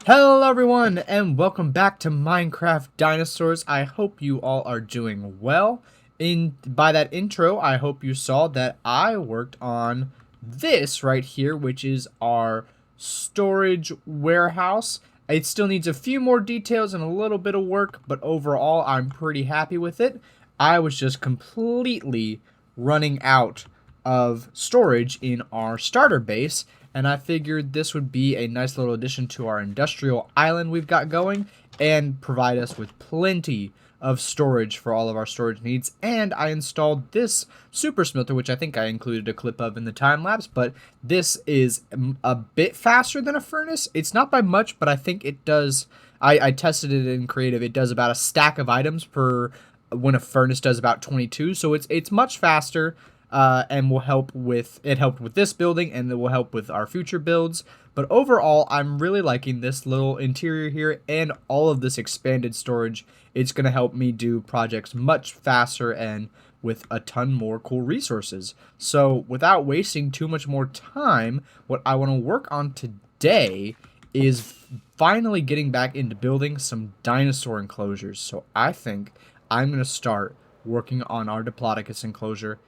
Hello everyone and welcome back to Minecraft Dinosaurs. I hope you all are doing well. By that intro, I hope you saw that I worked on this right here, which is our storage warehouse. It still needs a few more details and a little bit of work, but overall I'm pretty happy with it. I was just completely running out of storage in our starter base, and I figured this would be a nice little addition to our industrial island we've got going and provide us with plenty of storage for all of our storage needs. And I installed this super smelter, which I think I included a clip of in the time lapse, but this is a bit faster than a furnace. It's not by much, but I think it does. I tested it in creative. It does about a stack of items per when a furnace does about 22, so it's much faster. And will help with, it helped with this building and it will help with our future builds. But overall, I'm really liking this little interior here and all of this expanded storage. It's going to help me do projects much faster and with a ton more cool resources. So without wasting too much more time, what I want to work on today is finally getting back into building some dinosaur enclosures. So I think I'm going to start working on our Diplodocus enclosure.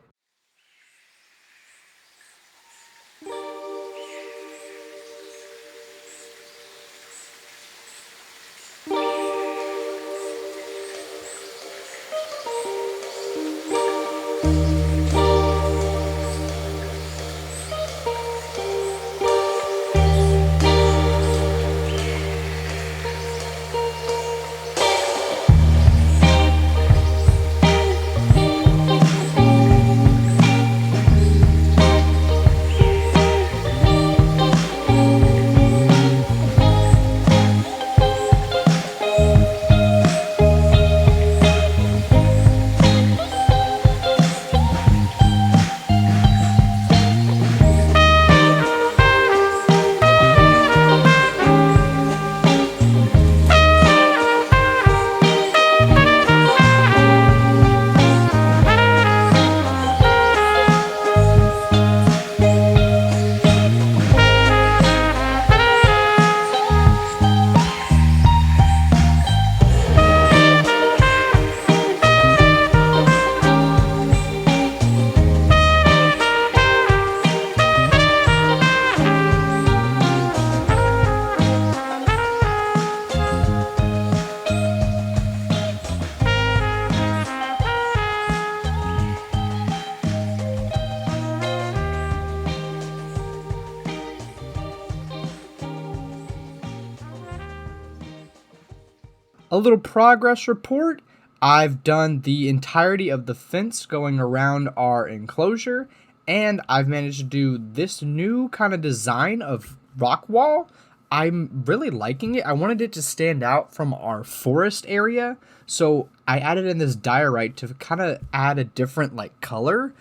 A little progress report. I've done the entirety of the fence going around our enclosure, and I've managed to do this new kind of design of rock wall. I'm really liking it. I wanted it to stand out from our forest area, so I added in this diorite to kind of add a different color,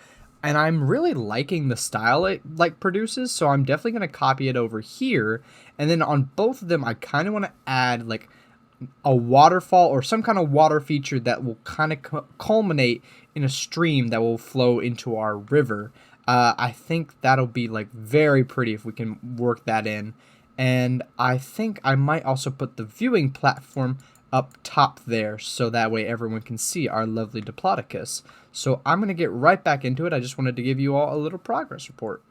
and I'm really liking the style it produces, so I'm definitely going to copy it over here. And then on both of them, I kind of want to add a waterfall or some kind of water feature that will kind of culminate in a stream that will flow into our river. I think that'll be very pretty if we can work that in. And I think I might also put the viewing platform up top there so that way everyone can see our lovely Diplodocus. So I'm going to get right back into it. I just wanted to give you all a little progress report.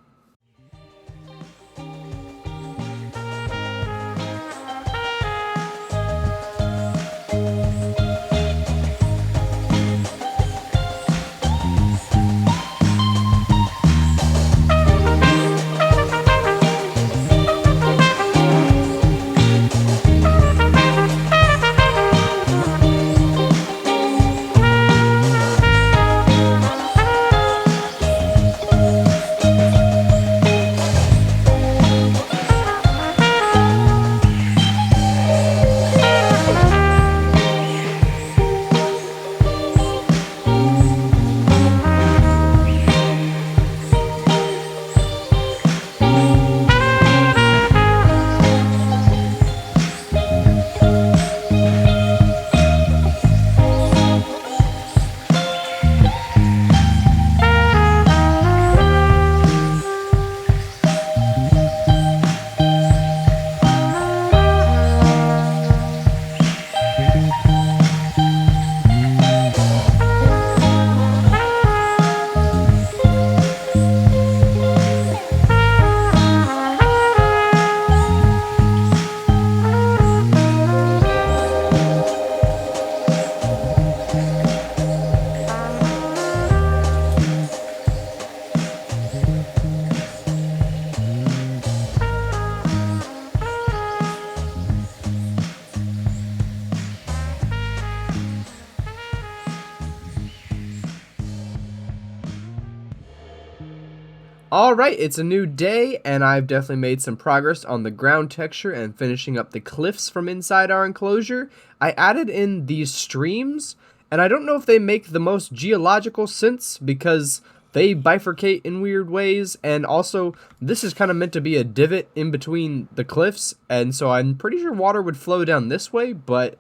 Alright, it's a new day, and I've definitely made some progress on the ground texture and finishing up the cliffs from inside our enclosure. I added in these streams, and I don't know if they make the most geological sense because they bifurcate in weird ways, and also this is kind of meant to be a divot in between the cliffs, and so I'm pretty sure water would flow down this way, but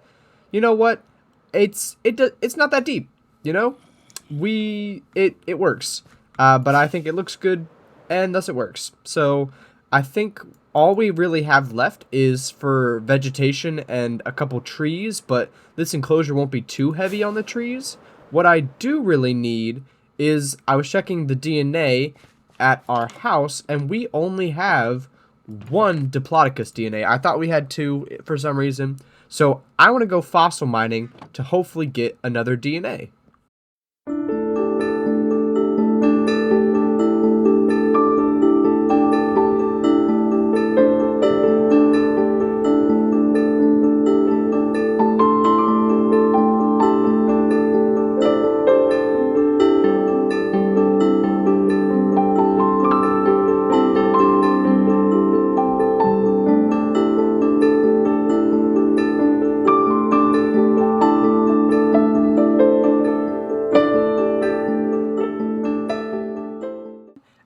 you know what? It's not that deep, you know? It works. But I think it looks good, and thus it works. So I think all we really have left is for vegetation and a couple trees, but this enclosure won't be too heavy on the trees. What I do really need is, I was checking the DNA at our house, and we only have one Diplodocus DNA. I thought we had two for some reason. So I want to go fossil mining to hopefully get another DNA.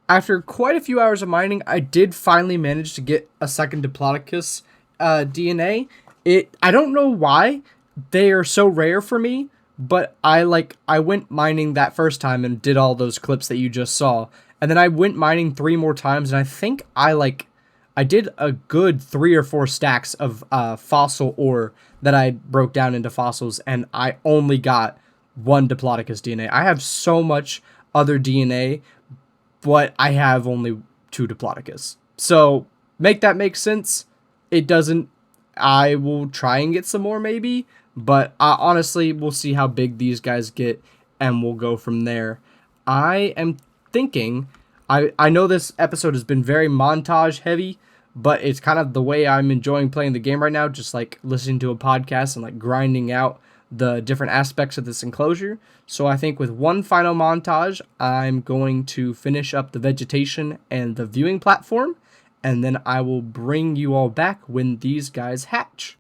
After quite a few hours of mining, I did finally manage to get a second Diplodocus DNA. I don't know why they are so rare for me, but I went mining that first time and did all those clips that you just saw, and then I went mining 3 more times, and I think I did a good 3 or 4 stacks of fossil ore that I broke down into fossils, and I only got one Diplodocus DNA. I have so much other DNA, but I have only 2 Diplodocus. So, make that make sense? It doesn't. I will try and get some more maybe, but honestly, we'll see how big these guys get, and we'll go from there. I am thinking, I know this episode has been very montage heavy, but it's kind of the way I'm enjoying playing the game right now, just like listening to a podcast and like grinding out the different aspects of this enclosure. So I think with one final montage, I'm going to finish up the vegetation and the viewing platform, and then I will bring you all back when these guys hatch.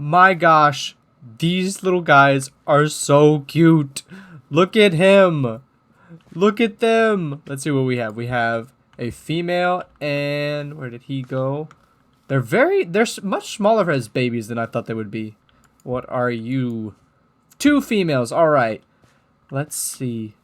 my gosh, these little guys are so cute. Look at him. Look at them. Let's see what we have. We have a female, and where did he go? They're much smaller as babies than I thought they would be. What are you? 2 females. All right. Let's see.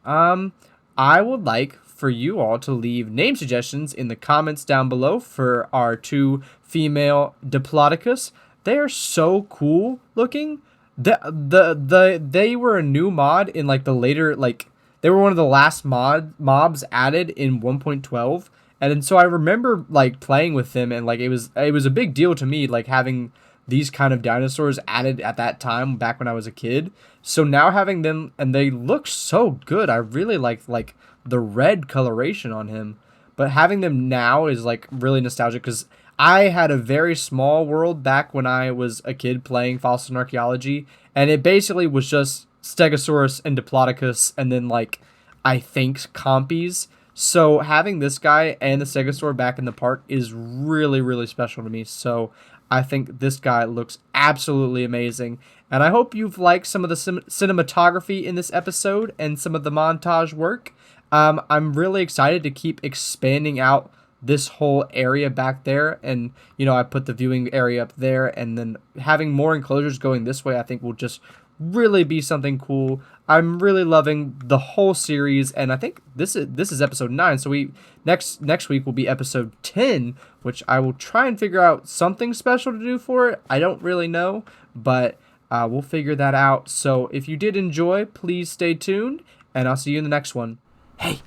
I would like for you all to leave name suggestions in the comments down below for our 2 female Diplodocus. They are so cool looking. They were a new mod in like the later, like they were one of the last mobs added in 1.12. And so I remember like playing with them, and like it was a big deal to me, like having these kind of dinosaurs added at that time back when I was a kid. So now having them, and they look so good. I really like the red coloration on him. But having them now is like really nostalgic, because I had a very small world back when I was a kid playing Fossil and Archaeology, and it basically was just Stegosaurus and Diplodocus, and then like I think compies. So having this guy and the Stegosaur back in the park is really, really special to me. So I think this guy looks absolutely amazing. And I hope you've liked some of the cinematography in this episode and some of the montage work. I'm really excited to keep expanding out this whole area back there. And, you know, I put the viewing area up there. And then having more enclosures going this way, I think will just really be something cool. I'm really loving the whole series, and I think this is episode 9. So we next week will be episode 10, which I will try and figure out something special to do for it. I don't really know, but we'll figure that out. So if you did enjoy, please stay tuned, and I'll see you in the next one. Hey,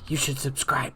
you should subscribe.